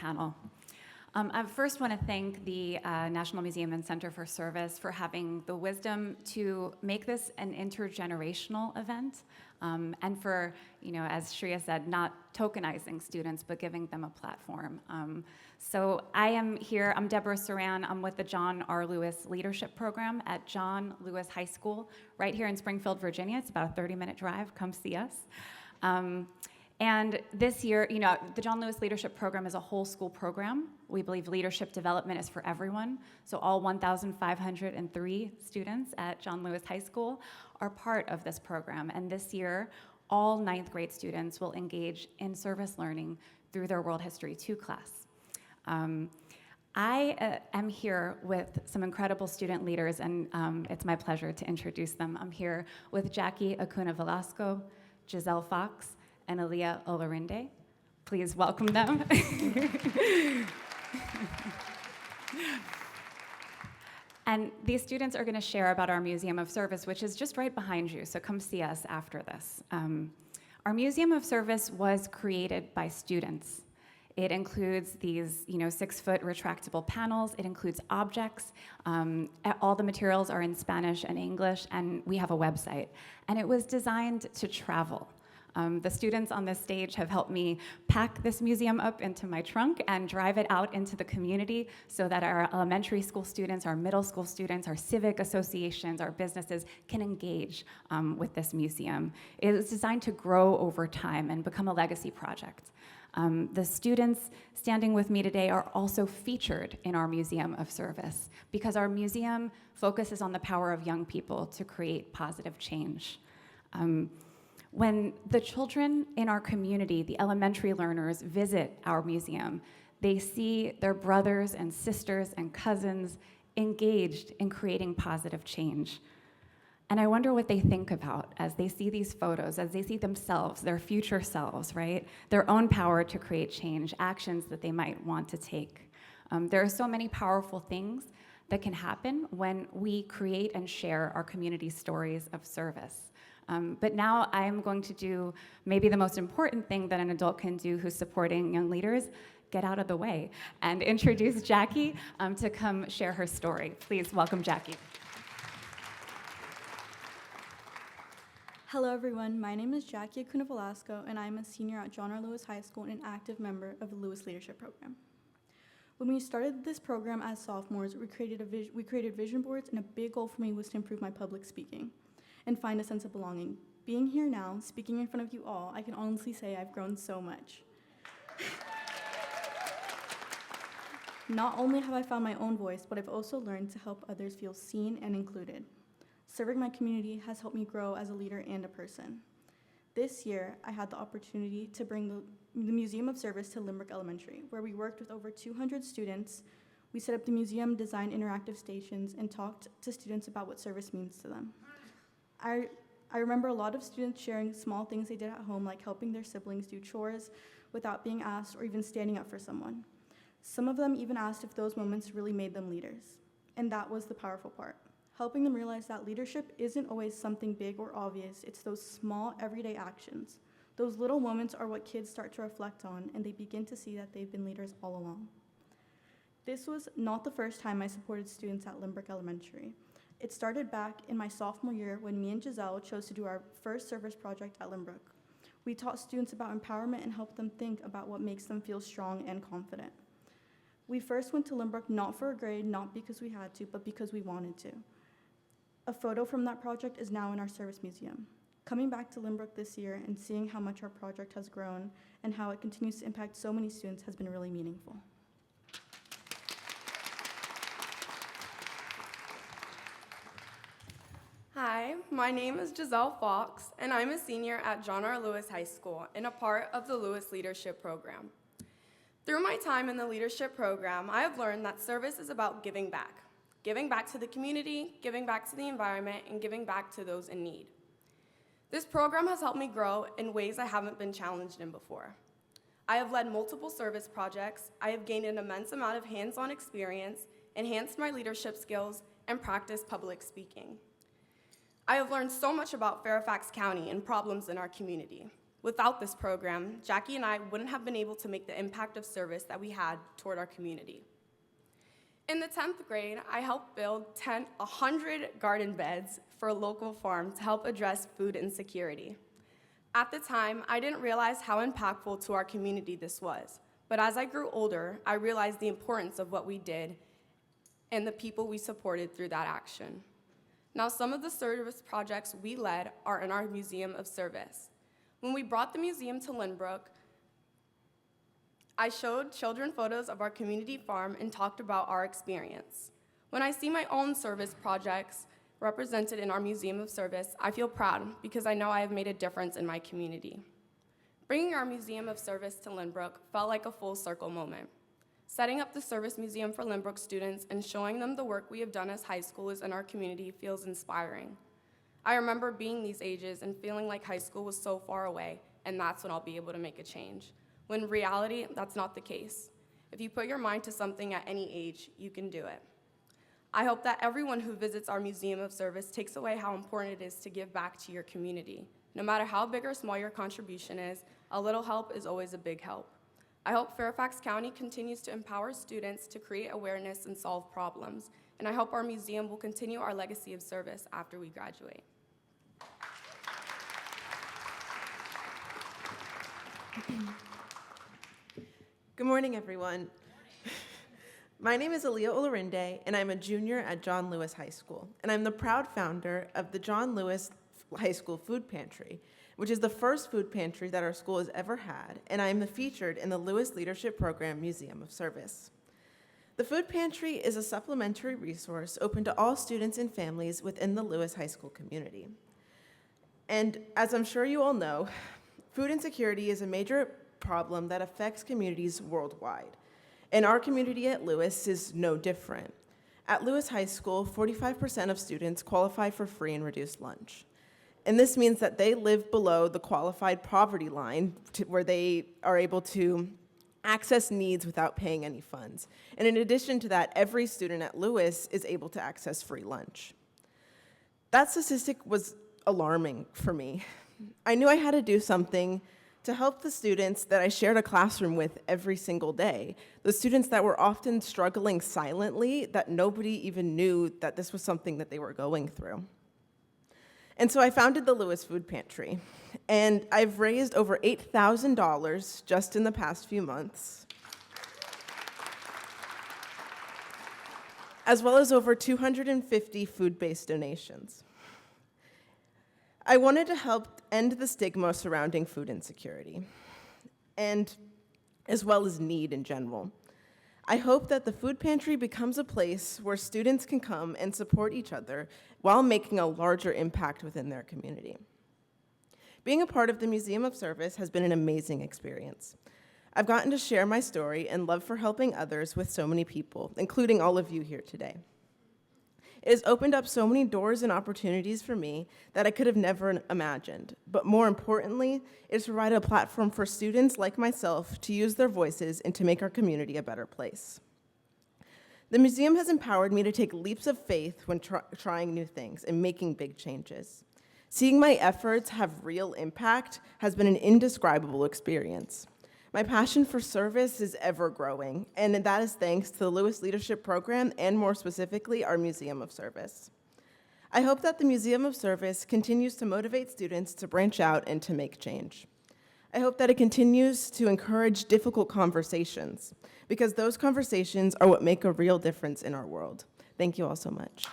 panel. I first want to thank the National Museum and Center for Service for having the wisdom to make this an intergenerational event, and for, as Shreya said, not tokenizing students, but giving them a platform. So I am here, I'm Deborah Saran, I'm with the John R. Lewis Leadership Program at John Lewis High School, right here in Springfield, Virginia. It's about a 30-minute drive, come see us. And this year, the John Lewis Leadership Program is a whole school program. We believe leadership development is for everyone. So all 1,503 students at John Lewis High School are part of this program. And this year, all 9th grade students will engage in service learning through their World History 2 class. I am here with some incredible student leaders, and it's my pleasure to introduce them. I'm here with Jackie Acuna Velasco, Giselle Fox, and Aaliyah Olarinde. Please welcome them. And these students are going to share about our Museum of Service, which is just right behind you, so come see us after this. Our Museum of Service was created by students. It includes these 6-foot retractable panels. It includes objects. All the materials are in Spanish and English, and we have a website. And it was designed to travel. The students on this stage have helped me pack this museum up into my trunk and drive it out into the community so that our elementary school students, our middle school students, our civic associations, our businesses can engage with this museum. It is designed to grow over time and become a legacy project. The students standing with me today are also featured in our Museum of Service because our museum focuses on the power of young people to create positive change. When the children in our community, the elementary learners, visit our museum, they see their brothers and sisters and cousins engaged in creating positive change. And I wonder what they think about as they see these photos, as they see themselves, their future selves, right? Their own power to create change, actions that they might want to take. There are so many powerful things that can happen when we create and share our community stories of service. But now I'm going to do maybe the most important thing that an adult can do who's supporting young leaders, get out of the way, and introduce Jackie to come share her story. Please welcome Jackie. Hello everyone, my name is Jackie Acuna Velasco, and I'm a senior at John R. Lewis High School and an active member of the Lewis Leadership Program. When we started this program as sophomores, we created vision boards, and a big goal for me was to improve my public speaking and find a sense of belonging. Being here now, speaking in front of you all, I can honestly say I've grown so much. Not only have I found my own voice, but I've also learned to help others feel seen and included. Serving my community has helped me grow as a leader and a person. This year, I had the opportunity to bring the Museum of Service to Lynbrook Elementary, where we worked with over 200 students. We set up the museum, designed interactive stations, and talked to students about what service means to them. I remember a lot of students sharing small things they did at home, like helping their siblings do chores without being asked, or even standing up for someone. Some of them even asked if those moments really made them leaders. And that was the powerful part, helping them realize that leadership isn't always something big or obvious. It's those small, everyday actions. Those little moments are what kids start to reflect on, and they begin to see that they've been leaders all along. This was not the first time I supported students at Lynbrook Elementary. It started back in my sophomore year when me and Giselle chose to do our first service project at Lynbrook. We taught students about empowerment and helped them think about what makes them feel strong and confident. We first went to Lynbrook not for a grade, not because we had to, but because we wanted to. A photo from that project is now in our service museum. Coming back to Lynbrook this year and seeing how much our project has grown and how it continues to impact so many students has been really meaningful. Hi, my name is Giselle Fox, and I'm a senior at John R. Lewis High School and a part of the Lewis Leadership Program. Through my time in the leadership program, I have learned that service is about giving back to the community, giving back to the environment, and giving back to those in need. This program has helped me grow in ways I haven't been challenged in before. I have led multiple service projects, I have gained an immense amount of hands-on experience, enhanced my leadership skills, and practiced public speaking. I have learned so much about Fairfax County and problems in our community. Without this program, Jackie and I wouldn't have been able to make the impact of service that we had toward our community. In the 10th grade, I helped build 100 garden beds for a local farm to help address food insecurity. At the time, I didn't realize how impactful to our community this was, but as I grew older, I realized the importance of what we did and the people we supported through that action. Now, some of the service projects we led are in our Museum of Service. When we brought the museum to Lynbrook, I showed children photos of our community farm and talked about our experience. When I see my own service projects represented in our Museum of Service, I feel proud because I know I have made a difference in my community. Bringing our Museum of Service to Lynbrook felt like a full circle moment. Setting up the Service Museum for Lynbrook students and showing them the work we have done as high schoolers in our community feels inspiring. I remember being these ages and feeling like high school was so far away, and that's when I'll be able to make a change. When in reality, that's not the case. If you put your mind to something at any age, you can do it. I hope that everyone who visits our Museum of Service takes away how important it is to give back to your community. No matter how big or small your contribution is, a little help is always a big help. I hope Fairfax County continues to empower students to create awareness and solve problems, and I hope our museum will continue our legacy of service after we graduate. Good morning, everyone. My name is Aaliyah Olorinde, and I'm a junior at John Lewis High School, and I'm the proud founder of the John Lewis High School Food Pantry, which is the first food pantry that our school has ever had, and I am featured in the Lewis Leadership Program Museum of Service. The food pantry is a supplementary resource open to all students and families within the Lewis High School community. And as I'm sure you all know, food insecurity is a major problem that affects communities worldwide. And our community at Lewis is no different. At Lewis High School, 45% of students qualify for free and reduced lunch. And this means that they live below the qualified poverty line where they are able to access needs without paying any funds. And in addition to that, every student at Lewis is able to access free lunch. That statistic was alarming for me. I knew I had to do something to help the students that I shared a classroom with every single day, the students that were often struggling silently, that nobody even knew that this was something that they were going through. And so I founded the Lewis Food Pantry, and I've raised over $8,000 just in the past few months, as well as over 250 food-based donations. I wanted to help end the stigma surrounding food insecurity, and as well as need in general. I hope that the food pantry becomes a place where students can come and support each other while making a larger impact within their community. Being a part of the Museum of Service has been an amazing experience. I've gotten to share my story and love for helping others with so many people, including all of you here today. It has opened up so many doors and opportunities for me that I could have never imagined. But more importantly, it has provided a platform for students like myself to use their voices and to make our community a better place. The museum has empowered me to take leaps of faith when trying new things and making big changes. Seeing my efforts have real impact has been an indescribable experience. My passion for service is ever growing, and that is thanks to the Lewis Leadership Program and more specifically, our Museum of Service. I hope that the Museum of Service continues to motivate students to branch out and to make change. I hope that it continues to encourage difficult conversations, because those conversations are what make a real difference in our world. Thank you all so much.